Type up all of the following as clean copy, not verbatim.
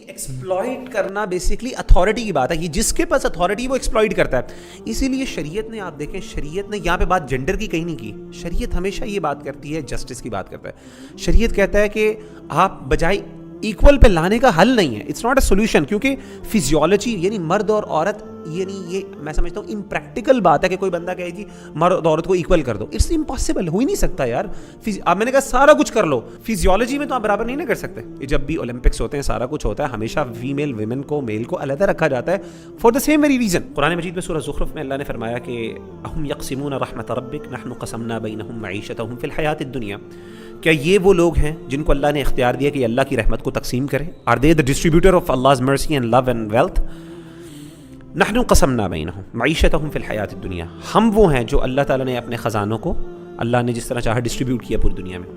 Exploit کرنا basically authority کی بات ہے. یہ جس کے پاس اتھارٹی وہ ایکسپلائٹ کرتا ہے. اسی لیے شریعت نے, آپ دیکھیں شریعت نے یہاں پہ بات جینڈر کی کہیں نہیں کی. شریعت ہمیشہ یہ بات کرتی ہے, جسٹس کی بات کرتا ہے. شریعت کہتا ہے کہ آپ بجائے ایکول پہ لانے کا حل نہیں ہے, اٹس ناٹ اے سولوشن, کیونکہ فزیولوجی یعنی مرد اور عورت, یعنی یہ میں سمجھتا ہوں امپریکٹیکل بات ہے کہ کوئی بندہ کہے جی مرد عورت کو ایکول کر دو. اٹس امپاسبل, ہو ہی نہیں سکتا یار. اب میں نے کہا سارا کچھ کر لو, فزیولوجی میں تو آپ برابر نہیں نہ کر سکتے. جب بھی اولمپکس ہوتے ہیں سارا کچھ ہوتا ہے, ہمیشہ فیمیل ویمن کو میل کو علیحدہ رکھا جاتا ہے for the same very reason. Quran Majeed میں سورہ زخرف میں اللہ نے فرمایا کہ اہم یقسمون رحمت ربک نحن قسمنا بینہم معیشتہم فی الحیاۃ الدنیا. کیا یہ وہ لوگ ہیں جن کو اللہ نے اختیار دیا کہ اللہ کی رحمت کو تقسیم کریں؟ Are they the distributor of Allah's mercy and love and wealth؟ نحن قسمنا بینہم معیشتہم فی الحیاۃ الدنیا. ہم وہ ہیں جو اللہ تعالیٰ نے اپنے خزانوں کو اللہ نے جس طرح چاہا ڈسٹریبیوٹ کیا پوری دنیا میں.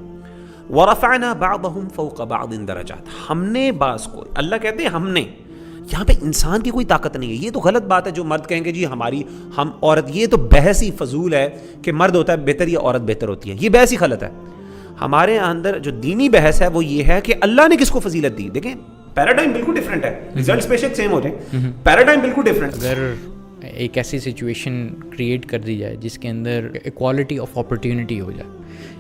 ورفعنا بعضہم فوق بعض درجات. ہم نے بعض کو, اللہ کہتے ہیں ہم نے, یہاں پہ انسان کی کوئی طاقت نہیں ہے. یہ تو غلط بات ہے جو مرد کہیں گے جی ہم عورت, یہ تو بحث ہی فضول ہے کہ مرد ہوتا ہے بہتر یا عورت بہتر ہوتی ہے. یہ بحث ہی غلط ہے. ہمارے اندر جو دینی بحث ہے وہ یہ ہے کہ اللہ نے کس کو فضیلت دی. دیکھیں پیراڈائم بالکل ڈفرینٹ ہے, ریزلٹس بے شک سیم ہو جائیں, پیراڈائم بالکل ڈفرینٹ. اگر ایک ایسی سچویشن کریٹ کر دی جائے جس کے اندر ایکوالٹی آف اپرچونٹی ہو جائے.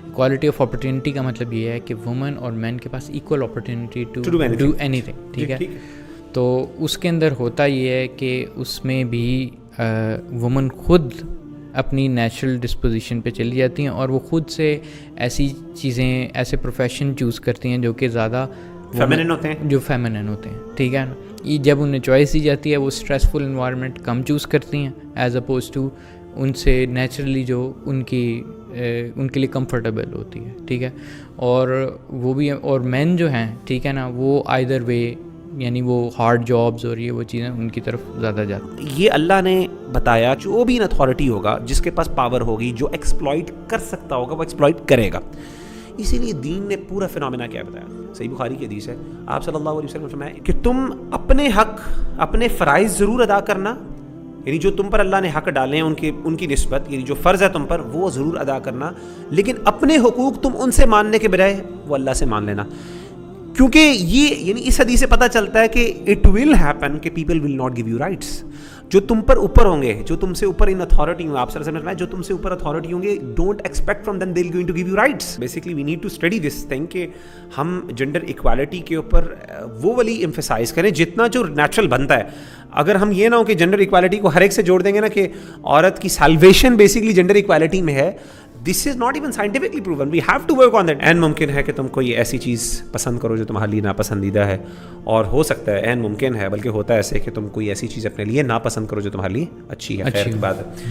ایکوالٹی آف اپرچونٹی کا مطلب یہ ہے کہ وومن اور مین کے پاس ایکول اپرچونٹی ٹو ڈو اینی تھنگ, ٹھیک ہے. تو اس کے اندر ہوتا یہ ہے کہ اس میں بھی وومن خود اپنی نیچرل ڈسپوزیشن پہ چلی جاتی ہیں اور وہ خود سے ایسی چیزیں, ایسے پروفیشن چوز کرتی ہیں جو کہ زیادہ فیمنن ہوتے ہیں, جو فیمنن ہوتے ہیں, ٹھیک ہے نا. جب انہیں چوائس دی جاتی ہے وہ اسٹریسفل انوائرمنٹ کم چوز کرتی ہیں ایز اپوز ٹو ان سے نیچرلی جو ان کے لیے کمفرٹیبل ہوتی ہے, ٹھیک ہے. اور وہ بھی, اور مین جو ہیں, ٹھیک ہے نا, وہ آئدر وے یعنی وہ ہارڈ جابز اور یہ وہ چیزیں ان کی طرف زیادہ جاتی. یہ اللہ نے بتایا جو بھی ان اتھارٹی ہوگا, جس کے پاس پاور ہوگی, جو ایکسپلائٹ کر سکتا ہوگا وہ ایکسپلائٹ کرے گا. اسی لیے دین نے پورا فنامنا کیا بتایا. صحیح بخاری کی حدیث ہے, آپ صلی اللہ علیہ وسلم نے فرمایا کہ تم اپنے حق, اپنے فرائض ضرور ادا کرنا, یعنی جو تم پر اللہ نے حق ڈالے ہیں ان کی نسبت, یعنی جو فرض ہے تم پر وہ ضرور ادا کرنا, لیکن اپنے حقوق تم ان سے ماننے کے بجائے وہ اللہ سے مان لینا. کیونکہ یہ یعنی اس حدیث سے پتہ چلتا ہے کہ اٹ ول ہیپن کہ people will not give you rights. جو تم پر اوپر ہوں گے, جو تم سے اوپر ان اتھارٹی ہوں, آپ سر جو تم سے اوپر اتھارٹی ہوں گے, don't expect from them they will going to give you rights. Basically we need to study this thing کہ ہم جینڈر ایکوالٹی کے اوپر وہ والی ایمفیسائز کریں جتنا جو نیچرل بنتا ہے. اگر ہم یہ نہ ہو کہ جینڈر ایکوالٹی کو ہر ایک سے جوڑ دیں گے نا کہ عورت کی سالویشن بیسکلی جینڈر ایکوالٹی میں ہے, this is not even scientifically proven. We have to work on that. این ممکن ہے کہ تم کوئی ایسی چیز پسند کرو جو تمہارے لیے ناپسندیدہ ہے, اور ہو سکتا ہے, این ممکن ہے بلکہ ہوتا ہے ایسے کہ تم کوئی ایسی چیز اپنے لیے ناپسند کرو جو تمہارے لیے اچھی ہے. خیر کی بات ہے.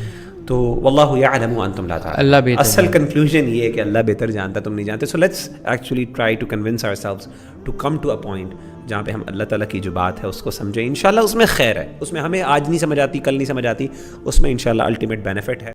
تو واللہ یعلم وانتم لا تعلمون. اصل کنکلوژن یہ ہے کہ اللہ بہتر جانتا, تم نہیں جانتے. So let's actually try to convince ourselves to come to a point جہاں پہ ہم اللہ تعالیٰ کی جو بات ہے اس کو سمجھیں. انشاءاللہ اس میں خیر ہے, اس میں ہمیں آج نہیں سمجھ آتی, کل نہیں سمجھ آتی, اس میں انشاءاللہ الٹیمیٹ بینیفٹ ہے.